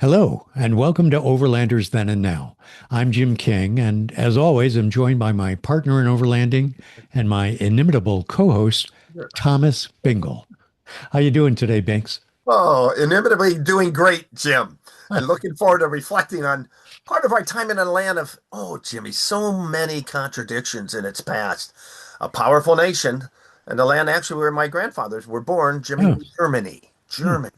Hello, and welcome to Overlanders Then and Now. I'm Jim King, and as always, I'm joined by my partner in overlanding and my inimitable co-host, Sure. Thomas Bingle. How you doing today, Binks? Oh, inimitably doing great, Jim. And looking forward to reflecting on part of our time in a land of, oh, Jimmy, so many contradictions in its past. A powerful nation, and the land actually where my grandfathers were born, Jimmy, Oh, was Germany. hmm. Germany.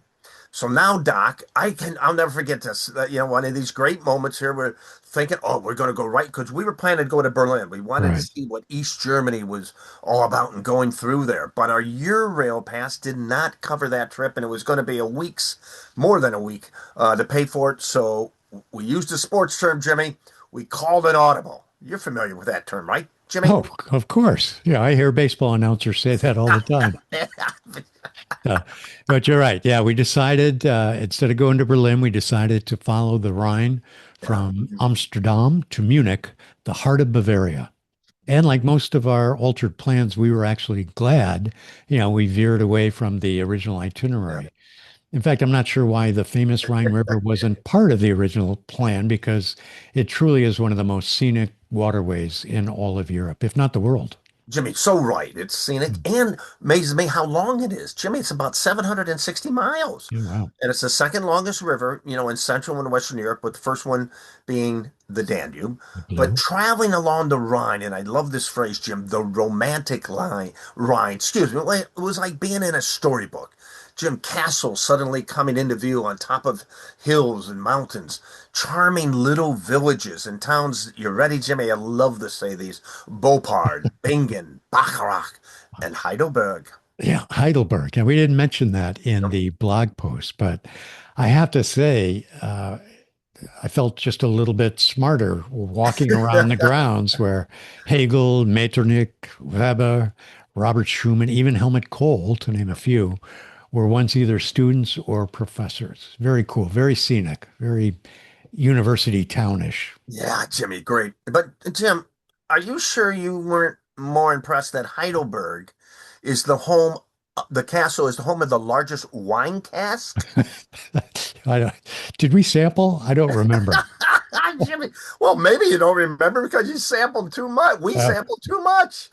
So now, Doc, I'll never forget this. One of these great moments here. We're thinking, oh, we're going to go right because we were planning to go to Berlin. We wanted to Right. see what East Germany was all about and going through there. But our Eurail pass did not cover that trip, and it was going to be more than a week, to pay for it. So we used a sports term, Jimmy. We called it audible. You're familiar with that term, right, Jimmy? Oh, of course. Yeah, I hear baseball announcers say that all the time. Uh, but you're right. Yeah, we decided instead of going to Berlin, we decided to follow the Rhine Yeah. from Amsterdam to Munich, the heart of Bavaria. And like most of our altered plans, we were actually glad, we veered away from the original Yeah. itinerary. In fact, I'm not sure why the famous Rhine River wasn't part of the original plan because it truly is one of the most scenic waterways in all of Europe, if not the world. Jimmy, so right. It's scenic Mm. and amazes me how long it is. Jimmy, it's about 760 miles. Yeah, wow. And it's the second longest river, in Central and Western Europe, with the first one being the Danube. The But blue. traveling along the Rhine, and I love this phrase, Jim, the romantic Rhine, excuse me, it was like being in a storybook. Jim, castles suddenly coming into view on top of hills and mountains, charming little villages and towns. You ready, Jimmy? I love to say these: Bopard, Bingen, Bacharach, and Heidelberg. Yeah, Heidelberg. And we didn't mention that in the blog post, but I have to say, I felt just a little bit smarter walking around the grounds where Hegel, Metternich, Weber, Robert Schumann, even Helmut Kohl, to name a few, were once either students or professors. Very cool, very scenic, very university townish. Yeah, Jimmy, great. But Jim, are you sure you weren't more impressed that Heidelberg is the castle is the home of the largest wine cask? I don't, did we sample? I don't remember. Jimmy, well, maybe you don't remember because you sampled too much. We Uh, sampled too much.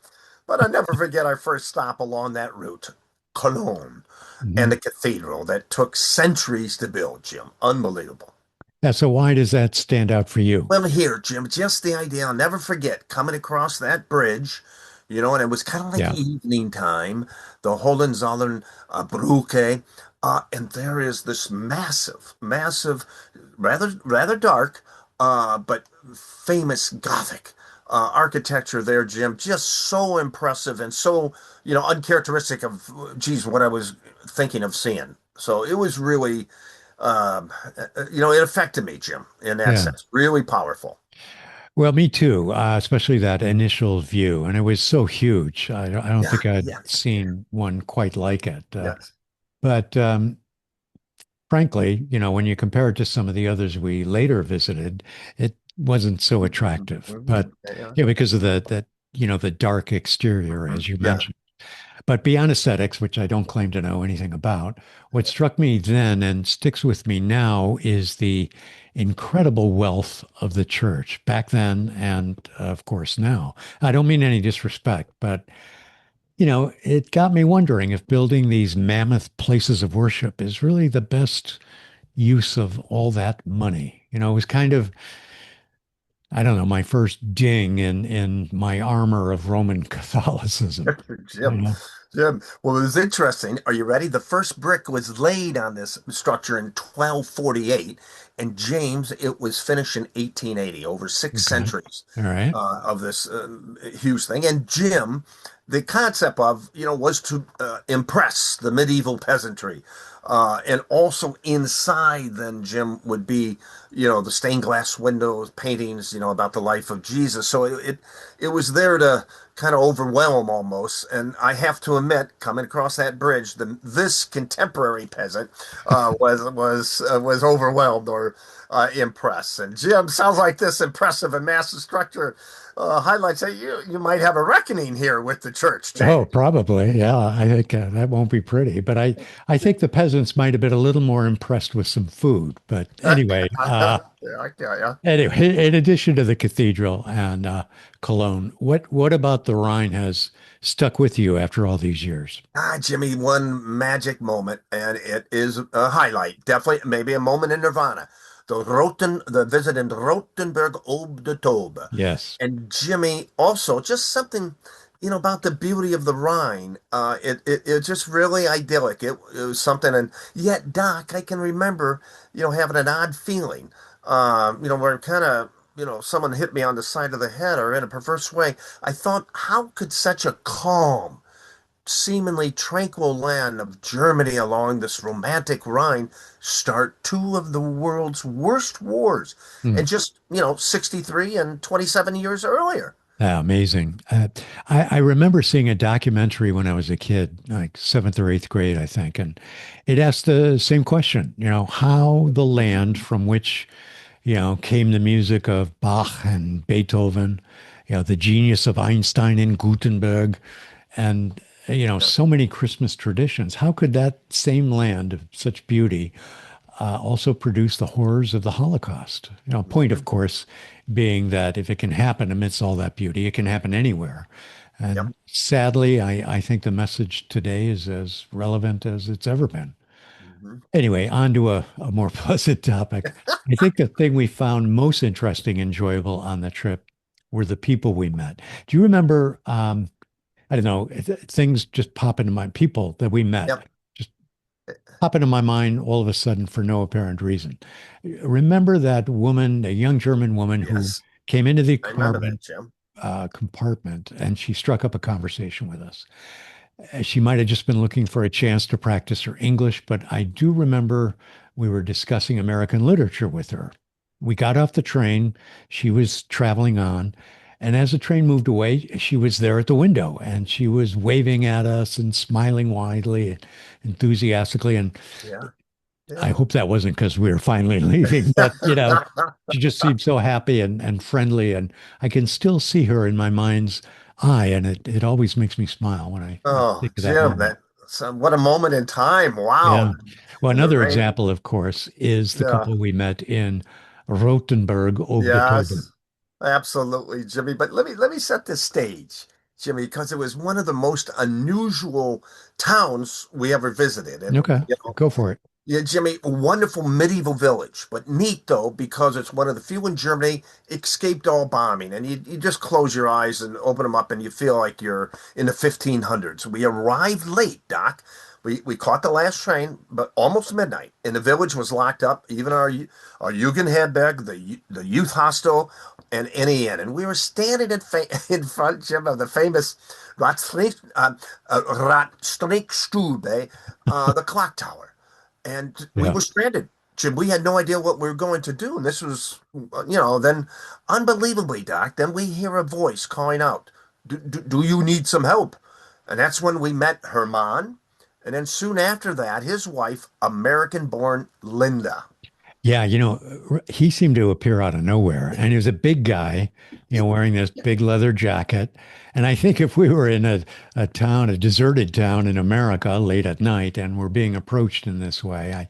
But I'll never forget our first stop along that route, Cologne, and mhm. the cathedral that took centuries to build, Jim. Unbelievable. Yeah, so why does that stand out for you? Well, here, Jim, just the idea. I'll never forget coming across that bridge, and it was kind of like Yeah. evening time, the Hohenzollern Brücke, and there is this massive, massive, rather dark, but famous Gothic architecture there, Jim. Just so impressive and so, uncharacteristic of, geez, what I was thinking of seeing. So it was really it affected me, Jim, in that Yeah. sense. Really powerful. Well, me too, especially that initial view. And it was so huge. I don't Yeah, think I'd yes, seen one quite like it. yes. But frankly, when you compare it to some of the others we later visited, it wasn't so attractive. But Yeah, yeah, because of the dark exterior, as you yeah, mentioned. But beyond aesthetics, which I don't claim to know anything about, what struck me then and sticks with me now is the incredible wealth of the church back then and, of course, now. I don't mean any disrespect, but it got me wondering if building these mammoth places of worship is really the best use of all that money. It was kind of, I don't know, my first ding in my armor of Roman Catholicism. You Jim. know? Jim. Well, it was interesting. Are you ready? The first brick was laid on this structure in 1248, and James, it was finished in 1880, over six Okay. centuries All right. of this huge thing. And Jim, the concept of, was to impress the medieval peasantry. And also inside, then Jim would be, the stained glass windows, paintings, about the life of Jesus. So it was there to kind of overwhelm almost. And I have to admit, coming across that bridge, this contemporary peasant was overwhelmed or impressed. And Jim, sounds like this impressive and massive structure highlights that you might have a reckoning here with the church, Oh, Jamie. probably. Yeah, I think that won't be pretty. But I think the peasants might have been a little more impressed with some food. But anyway, Yeah, yeah. anyway, in addition to the cathedral and Cologne, what about the Rhine has stuck with you after all these years? Jimmy, one magic moment, and it is a highlight. Definitely, maybe a moment in Nirvana. The visit in Rothenburg ob the Tauber. Yes. And Jimmy, also just something, about the beauty of the Rhine. It's just really idyllic. It was something, and yet, Doc, I can remember, having an odd feeling, where kind of, someone hit me on the side of the head or in a perverse way. I thought, how could such a calm, seemingly tranquil land of Germany along this romantic Rhine start two of the world's worst wars Hmm. and just, 63 and 27 years earlier. Amazing. I remember seeing a documentary when I was a kid, like seventh or eighth grade, I think, and it asked the same question, how the land from which, came the music of Bach and Beethoven, the genius of Einstein and Gutenberg, and, Yeah, so many Christmas traditions. How could that same land of such beauty also produce the horrors of the Holocaust? Point, of mhm, course, being that if it can happen amidst all that beauty, it can happen anywhere. yep. And sadly, I think the message today is as relevant as it's ever been. Mhm. Anyway, on to a more pleasant topic. I think the thing we found most interesting, enjoyable on the trip were the people we met. Do you remember? I don't know, things just pop into my people that we met. Yep. Just pop into my mind all of a sudden for no apparent reason. Remember that woman, a young German woman who Yes. came into the I remember compartment, that, Jim. compartment and she struck up a conversation with us. She might have just been looking for a chance to practice her English, but I do remember we were discussing American literature with her. We got off the train. She was traveling on. And as the train moved away, she was there at the window and she was waving at us and smiling widely and enthusiastically. And Yeah. I Yeah. hope that wasn't because we were finally leaving, but she just seemed so happy and friendly. And I can still see her in my mind's eye. And it always makes me smile when I Oh, think of that Jim, moment. what a moment in time. Yeah. Wow. Well, In the another rain. example, of course, is the Yeah. couple we met in Rothenburg ob der Tauber. Yes, absolutely, Jimmy. But let me set the stage, Jimmy, because it was one of the most unusual towns we ever visited. And Okay, go for it. yeah, Jimmy, a wonderful medieval village, but neat though, because it's one of the few in Germany escaped all bombing. And you just close your eyes and open them up and you feel like you're in the 1500s. We arrived late, Doc. We caught the last train, but almost midnight, and the village was locked up. Even our Jugendherberg, the youth hostel, and any inn. And we were standing in front, Jim, of the famous Ratstrickstube, the clock tower, and we Yeah. were stranded. Jim, we had no idea what we were going to do. And this was, then unbelievably, Doc, then we hear a voice calling out, do you need some help? And that's when we met Herman. And then soon after that, his wife, American born Linda. Yeah, he seemed to appear out of nowhere. And he was a big guy, wearing this big leather jacket. And I think if we were in a town, a deserted town in America late at night and were being approached in this way,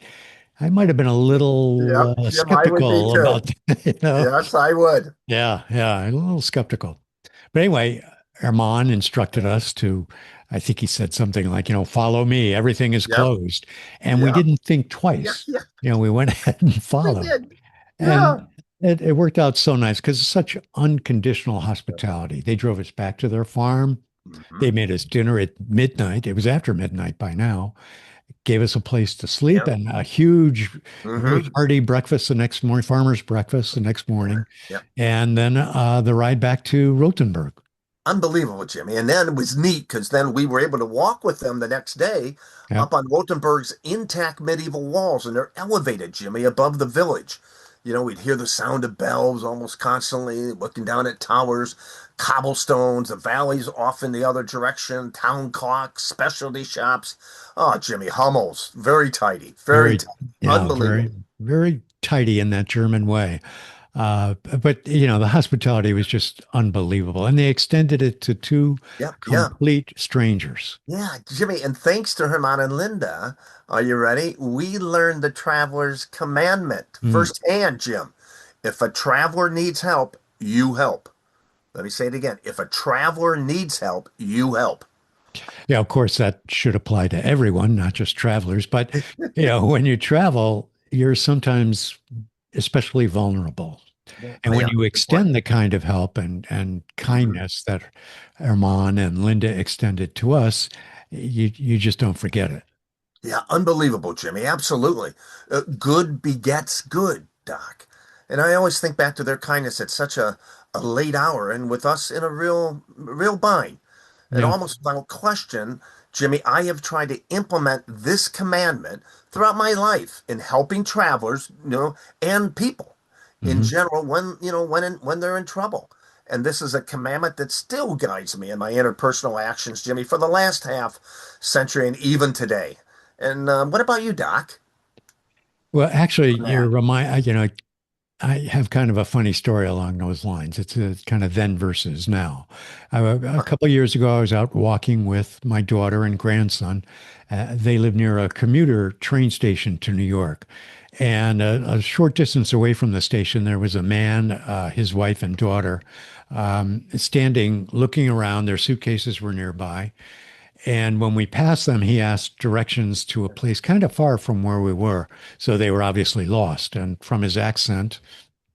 I might have been a little Yep, Jim, I would be skeptical too. about, you know. Yes, I would. Yeah, a little skeptical. But anyway, Herman instructed us to, I think he said something like, follow me, everything is Yep, closed. And we yep, didn't think yeah, twice. yeah, We went ahead and we followed. did. And Yeah. it worked out so nice because it's such unconditional hospitality. They drove us back to their farm. They Hmm. made us dinner at midnight. It was after midnight by now. Gave us a place to sleep Yep. and a huge, very Hmm. hearty breakfast the next morning, farmer's breakfast the next morning. Yep. And then the ride back to Rothenburg. Unbelievable, Jimmy. And then it was neat because then we were able to walk with them the next day Yeah. up on Rothenburg's intact medieval walls, and they're elevated, Jimmy, above the village. We'd hear the sound of bells almost constantly, looking down at towers, cobblestones, the valleys off in the other direction, town clocks, specialty shops. Oh, Jimmy, Hummels, very tidy, very Very, tidy. yeah, very, Unbelievable. very tidy in that German way. But the hospitality was just unbelievable, and they extended it to two Yeah, yeah. complete strangers. Yeah, Jimmy, and thanks to Herman and Linda, are you ready? We learned the traveler's commandment Mm. firsthand, Jim. If a traveler needs help, you help. Let me say it again. If a traveler needs help, you help. Yeah, of course, that should apply to everyone, not just travelers. But when you travel, you're sometimes especially vulnerable. Yeah, And when yeah, you good point. extend the kind of help and Mhm. kindness that Herman and Linda extended to us, you just don't forget it. Yeah, unbelievable, Jimmy. Absolutely. Good begets good, Doc. And I always think back to their kindness at such a late hour and with us in a real bind. And Yeah. almost without question, Jimmy, I have tried to implement this commandment throughout my life in helping travelers, and people in Hmm. general when they're in trouble. And this is a commandment that still guides me in my interpersonal actions, Jimmy, for the last half century and even today. And what about you, Doc? Well, actually, On that. I have kind of a funny story along those lines. It's a kind of then versus now. A couple of years ago, I was out walking with my daughter and grandson. They live near a commuter train station to New York. And a short distance away from the station, there was a man, his wife and daughter, standing, looking around. Their suitcases were nearby. And when we passed them, he asked directions to a place kind of far from where we were. So they were obviously lost. And from his accent,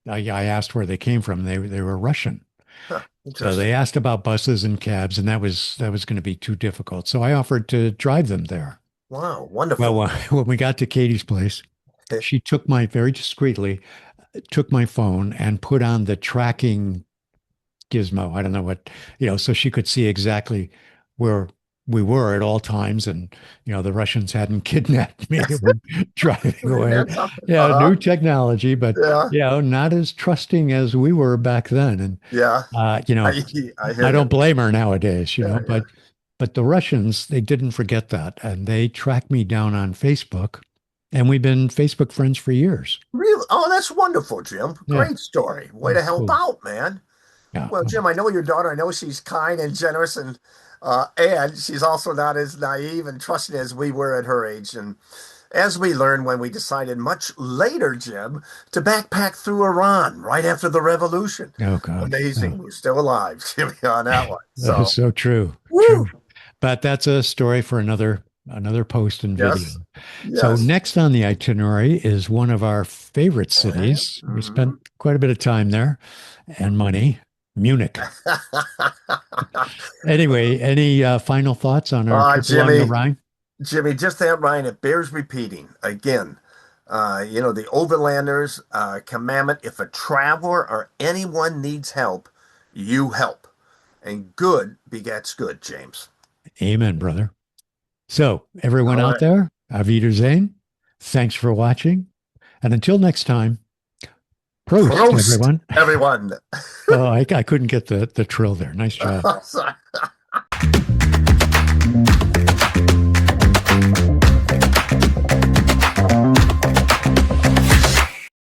I asked where they came from. They were Russian. Huh, So they interesting. asked about buses and cabs, and that was going to be too difficult. So I offered to drive them there. Wow, Well, wonderful. when we got to Katie's place, she took my very discreetly took my phone and put on the tracking gizmo. I don't know what, so she could see exactly where we were at all times. And, the Russians hadn't kidnapped me. They were driving away. Yeah, Uh-huh. new technology, but, Yeah, not as trusting as we were back then. And, yeah. uh, you know, I hear I you. don't blame her nowadays, Yeah, yeah. but the Russians, they didn't forget that. And they tracked me down on Facebook. And we've been Facebook friends for years. Really? Oh, that's wonderful, Jim. Yeah, Great story. Way to that's help cool. out, man. Yeah. Well, Jim, I know your daughter. I know she's kind and generous, and she's also not as naive and trusting as we were at her age. And as we learned when we decided much later, Jim, to backpack through Iran right after the revolution. Oh, God. Amazing. We're still alive, Jimmy, on that one. That is So, so true. True. woo. But that's a story for another post and video. Yes. So Yes. next on the itinerary is one of our favorite cities. We spent Mhm. quite a bit of time there and money, Munich. Anyway, any final thoughts on our trip along the Jimmy, Rhine? Jimmy, just that, Ryan, it bears repeating again. The Overlanders commandment, if a traveler or anyone needs help, you help. And good begets good, James. Amen, brother. So everyone All out right. there, Auf Wiedersehen. Thanks for watching. And until next time, Prost, Prost, everyone. everyone. Oh, I couldn't get the trill there. Nice job. Sorry.